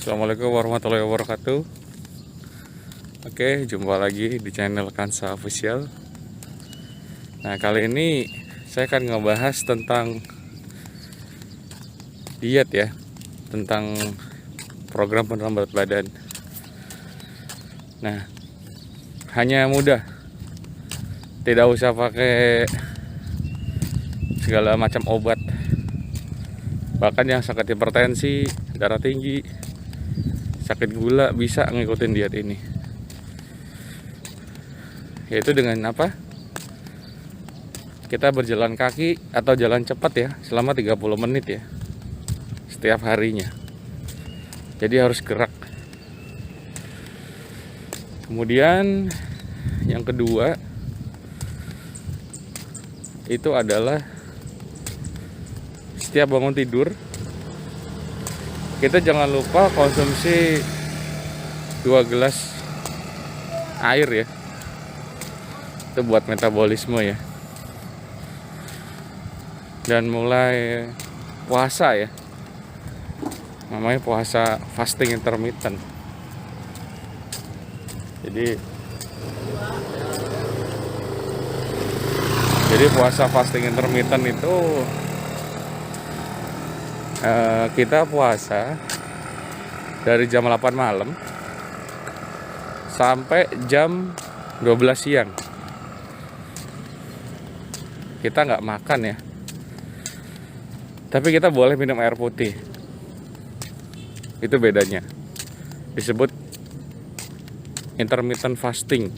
Assalamualaikum warahmatullahi wabarakatuh. Oke, jumpa lagi di channel Kansa Official. Nah, kali ini saya akan ngebahas tentang diet ya, tentang program penurunan berat badan. Nah, hanya mudah, tidak usah pakai segala macam obat. Bahkan yang sakit hipertensi, darah tinggi, sakit gula bisa ngikutin diet ini. Yaitu dengan apa? Kita berjalan kaki atau jalan cepat ya, selama 30 menit ya, setiap harinya. Jadi harus gerak. Kemudian yang kedua itu adalah setiap bangun tidur kita jangan lupa konsumsi 2 gelas air ya. Itu buat metabolisme ya. Dan mulai puasa ya. Namanya puasa fasting intermittent. Jadi puasa fasting intermittent itu kita puasa dari jam 8 malam sampai jam 12 siang. Kita nggak makan ya, tapi kita boleh minum air putih. Itu bedanya, disebut intermittent fasting.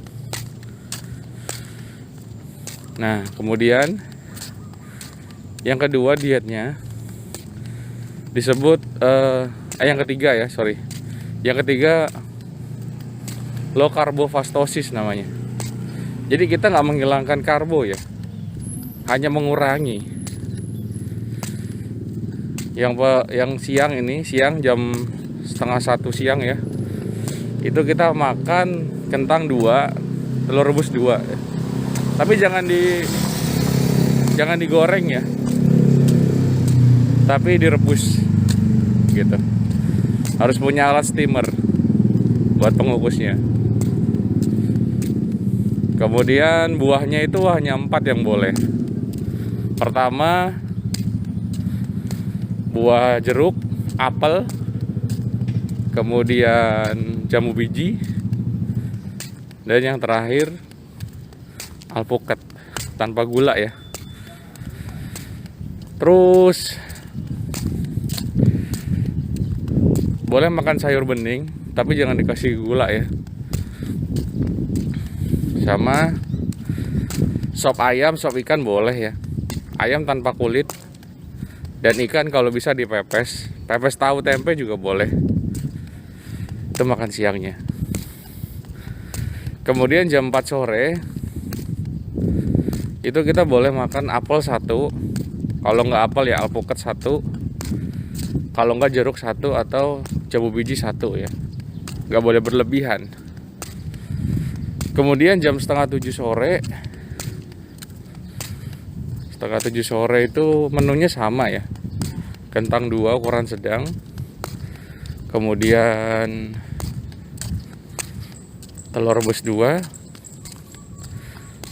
Nah, kemudian yang kedua dietnya disebut yang ketiga ya, yang ketiga low carbofastosis namanya. Jadi kita nggak menghilangkan karbo ya, hanya mengurangi. Yang siang ini, siang jam setengah 1 siang ya, itu kita makan kentang 2, telur rebus 2 ya. Tapi jangan digoreng ya, tapi direbus gitu. Harus punya alat steamer buat pengukusnya. Kemudian buahnya itu hanya 4 yang boleh. Pertama, buah jeruk, apel, kemudian jambu biji, dan yang terakhir alpukat tanpa gula ya. Terus boleh makan sayur bening, tapi jangan dikasih gula ya. Sama sop ayam, sop ikan boleh ya. Ayam tanpa kulit, dan ikan kalau bisa dipepes. Pepes tahu tempe juga boleh. Itu makan siangnya. Kemudian jam 4 sore itu kita boleh makan apel 1. Kalau nggak apel ya alpukat 1. Kalau nggak jeruk 1 atau jambu biji 1 ya. Nggak boleh berlebihan. Kemudian jam setengah 7 sore. Setengah 7 sore itu menunya sama ya. Kentang 2 ukuran sedang. Kemudian telur rebus 2.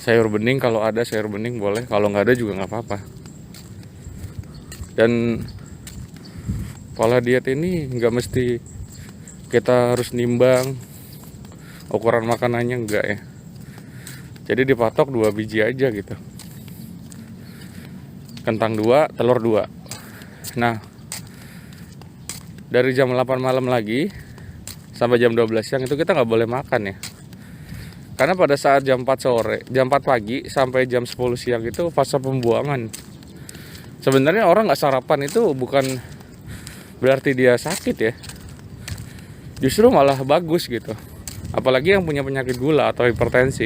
Sayur bening, kalau ada sayur bening boleh. Kalau nggak ada juga nggak apa-apa. Dan pola diet ini nggak mesti kita harus nimbang ukuran makanannya, enggak ya. Jadi dipatok 2 biji aja gitu. Kentang 2, telur 2. Nah, dari jam 8 malam lagi sampai jam 12 siang itu kita nggak boleh makan ya. Karena pada saat jam 4 pagi sampai jam 10 siang itu fase pembuangan. Sebenarnya orang nggak sarapan itu bukan berarti dia sakit ya. Justru malah bagus gitu. Apalagi yang punya penyakit gula atau hipertensi.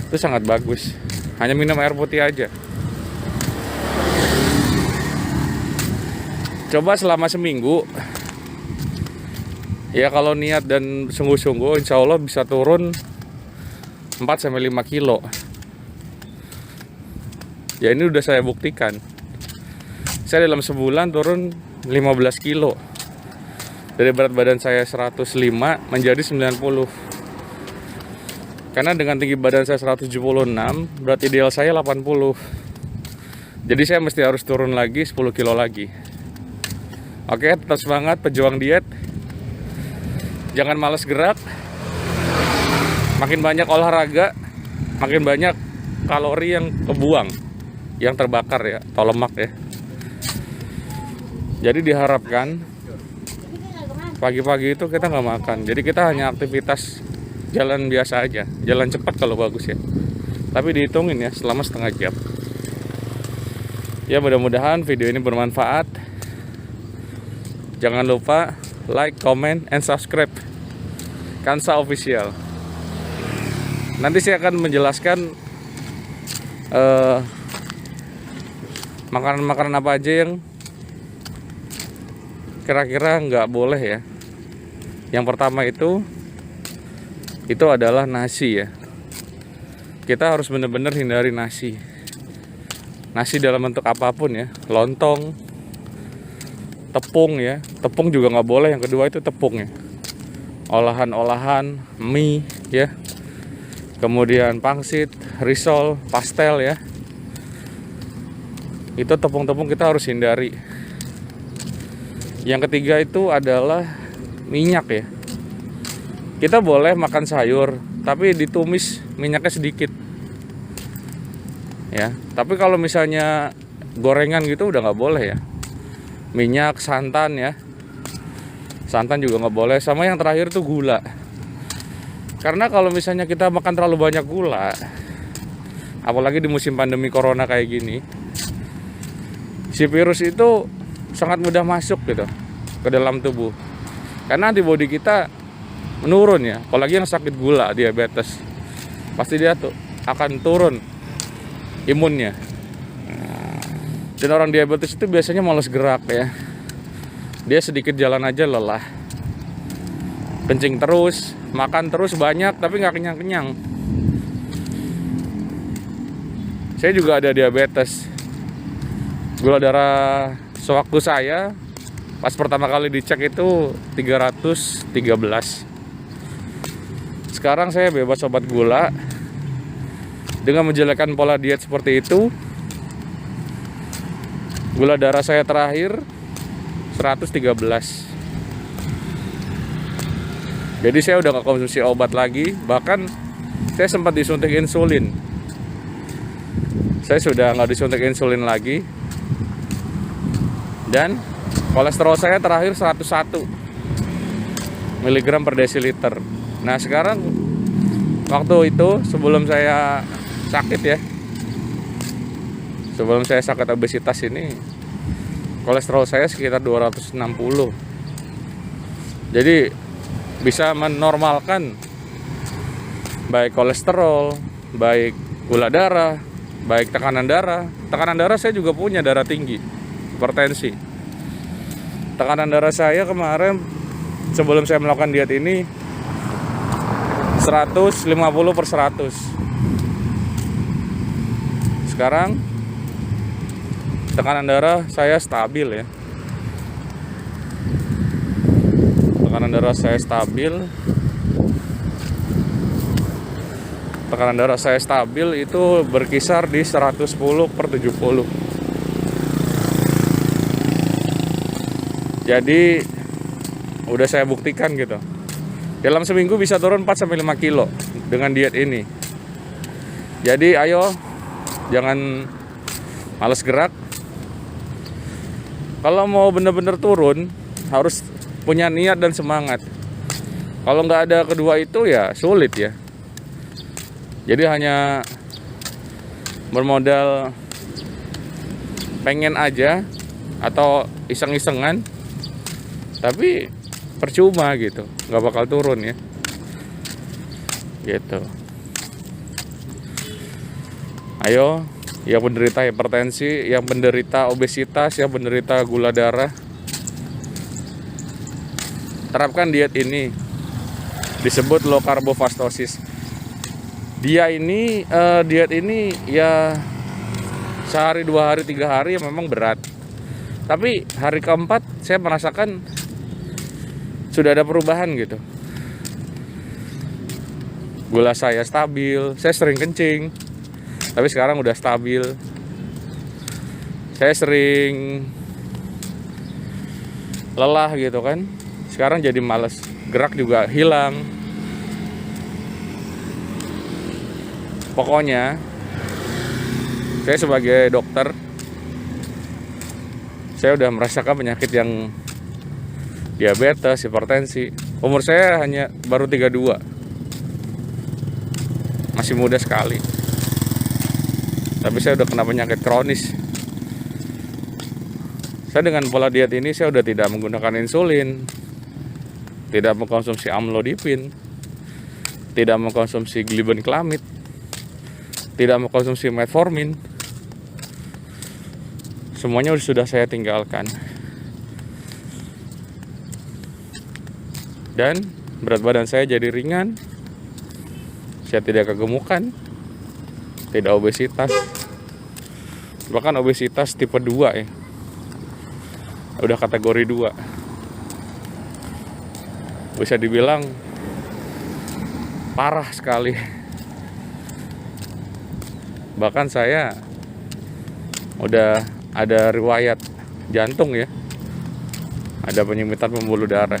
Itu sangat bagus. Hanya minum air putih aja. Coba selama seminggu. Ya kalau niat dan sungguh-sungguh insya Allah bisa turun 4-5 kilo. Ya ini udah saya buktikan. Saya dalam sebulan turun 15 kilo. Dari berat badan saya 105 menjadi 90. Karena dengan tinggi badan saya 176, berat ideal saya 80. Jadi saya mesti harus turun lagi 10 kilo lagi. Oke, tetap semangat pejuang diet. Jangan malas gerak. Makin banyak olahraga, makin banyak kalori yang kebuang, yang terbakar ya, atau lemak ya. Jadi diharapkan pagi-pagi itu kita nggak makan. Jadi kita hanya aktivitas jalan biasa aja, jalan cepat kalau bagus ya. Tapi dihitungin ya selama setengah jam. Ya mudah-mudahan video ini bermanfaat. Jangan lupa like, comment, and subscribe Kansa Official. Nanti saya akan menjelaskan makanan-makanan apa aja yang kira-kira nggak boleh ya. Yang pertama itu adalah nasi ya. Kita harus benar-benar hindari nasi. Nasi dalam bentuk apapun ya, lontong, tepung ya. Tepung juga nggak boleh. Yang kedua itu tepung ya. Olahan-olahan, mie ya. Kemudian pangsit, risol, pastel ya. Itu tepung-tepung kita harus hindari. Yang ketiga itu adalah minyak ya. Kita boleh makan sayur, tapi ditumis minyaknya sedikit. Ya, tapi kalau misalnya gorengan gitu udah nggak boleh ya. Minyak, santan ya. Santan juga nggak boleh. Sama yang terakhir tuh gula. Karena kalau misalnya kita makan terlalu banyak gula, apalagi di musim pandemi corona kayak gini, si virus itu sangat mudah masuk gitu ke dalam tubuh. Karena antibodi kita menurun ya. Apalagi yang sakit gula, diabetes, pasti dia tuh akan turun imunnya. Dan orang diabetes itu biasanya malas gerak ya. Dia sedikit jalan aja lelah. Kencing terus, makan terus banyak tapi nggak kenyang-kenyang. Saya juga ada diabetes. Gula darah sewaktu saya pas pertama kali dicek itu 313. Sekarang saya bebas obat gula. Dengan menjalankan pola diet seperti itu, gula darah saya terakhir 113. Jadi saya udah gak konsumsi obat lagi. Bahkan saya sempat disuntik insulin. Saya sudah gak disuntik insulin lagi. Dan kolesterol saya terakhir 101 mg per desiliter. Nah sekarang, waktu itu sebelum saya sakit ya, sebelum saya sakit obesitas ini, kolesterol saya sekitar 260. Jadi bisa menormalkan baik kolesterol, baik gula darah, baik tekanan darah. Tekanan darah saya juga punya, darah tinggi, hipertensi. Tekanan darah saya kemarin sebelum saya melakukan diet ini 150/100. Sekarang tekanan darah saya stabil ya. Tekanan darah saya stabil. Tekanan darah saya stabil itu berkisar di 110/70. Jadi udah saya buktikan gitu. Dalam seminggu bisa turun 4-5 kilo dengan diet ini. Jadi ayo jangan males gerak. Kalau mau bener-bener turun harus punya niat dan semangat. Kalau nggak ada kedua itu ya sulit ya. Jadi hanya bermodal pengen aja atau iseng-isengan, tapi percuma gitu, nggak bakal turun ya. Gitu. Ayo, yang penderita hipertensi, yang penderita obesitas, yang penderita gula darah, terapkan diet ini. Disebut low carbofastosis. Diet ini ya sehari, 2 hari, 3 hari ya memang berat. Tapi hari keempat saya merasakan sudah ada perubahan gitu. Gula saya stabil, saya sering kencing, tapi sekarang udah stabil. Saya sering lelah gitu kan, sekarang jadi males, gerak juga hilang. Pokoknya saya sebagai dokter, saya udah merasakan penyakit yang diabetes, hipertensi. Umur saya hanya baru 32, masih muda sekali, tapi saya udah kena penyakit kronis. Saya dengan pola diet ini, saya udah tidak menggunakan insulin, tidak mengkonsumsi amlodipin, tidak mengkonsumsi glibenclamid, tidak mengkonsumsi metformin. Semuanya sudah saya tinggalkan. Dan berat badan saya jadi ringan. Saya tidak kegemukan, tidak obesitas. Bahkan obesitas tipe 2 ya. Udah kategori 2. Bisa dibilang parah sekali. Bahkan saya udah ada riwayat jantung ya. Ada penyempitan pembuluh darah.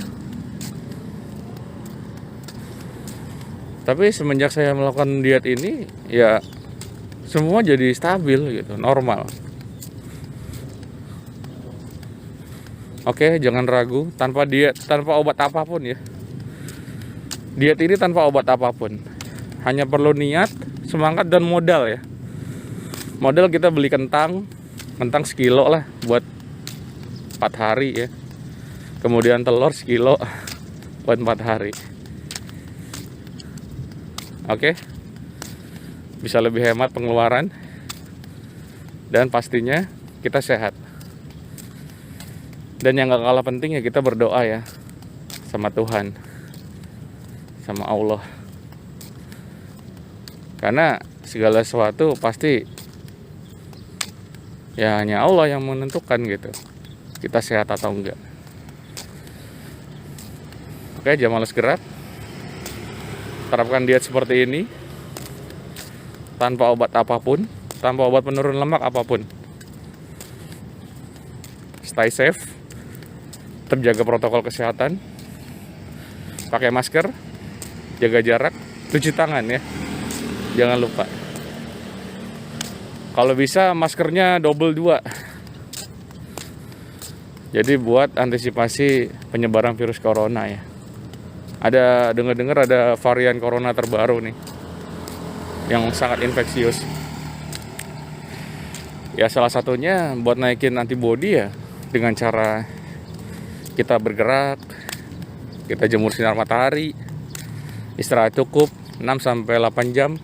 Tapi semenjak saya melakukan diet ini, ya semua jadi stabil gitu, normal. Oke, jangan ragu, tanpa diet, tanpa obat apapun ya. Diet ini tanpa obat apapun. Hanya perlu niat, semangat, dan modal ya. Modal kita beli kentang sekilo lah buat 4 hari ya. Kemudian telur sekilo buat 4 hari. Oke, bisa lebih hemat pengeluaran, dan pastinya kita sehat. Dan yang gak kalah penting ya, kita berdoa ya sama Tuhan, sama Allah. Karena segala sesuatu pasti ya hanya Allah yang menentukan gitu, kita sehat atau enggak. Oke, jangan malas gerak. Terapkan diet seperti ini tanpa obat apapun, tanpa obat penurun lemak apapun. Stay safe, terjaga protokol kesehatan, pakai masker, jaga jarak, cuci tangan ya, jangan lupa. Kalau bisa maskernya double 2. Jadi buat antisipasi penyebaran virus corona ya. Ada dengar-dengar ada varian corona terbaru nih yang sangat infeksius. Ya salah satunya buat naikin antibodi ya dengan cara kita bergerak, kita jemur sinar matahari, istirahat cukup 6-8 jam.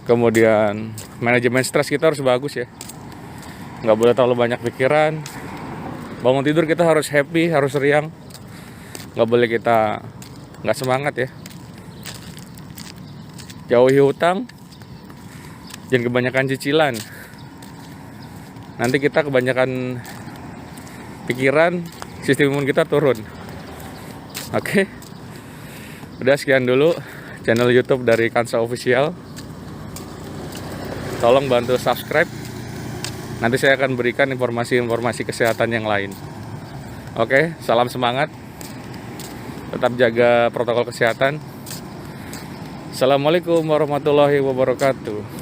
Kemudian manajemen stres kita harus bagus ya. Nggak boleh terlalu banyak pikiran. Bangun tidur kita harus happy, harus riang. Nggak boleh kita nggak semangat ya. Jauhi hutang, jangan kebanyakan cicilan. Nanti kita kebanyakan pikiran, sistem imun kita turun. Oke, udah sekian dulu channel YouTube dari Kansa Official. Tolong bantu subscribe. Nanti saya akan berikan informasi-informasi kesehatan yang lain. Oke, salam semangat. Tetap jaga protokol kesehatan. Assalamualaikum warahmatullahi wabarakatuh.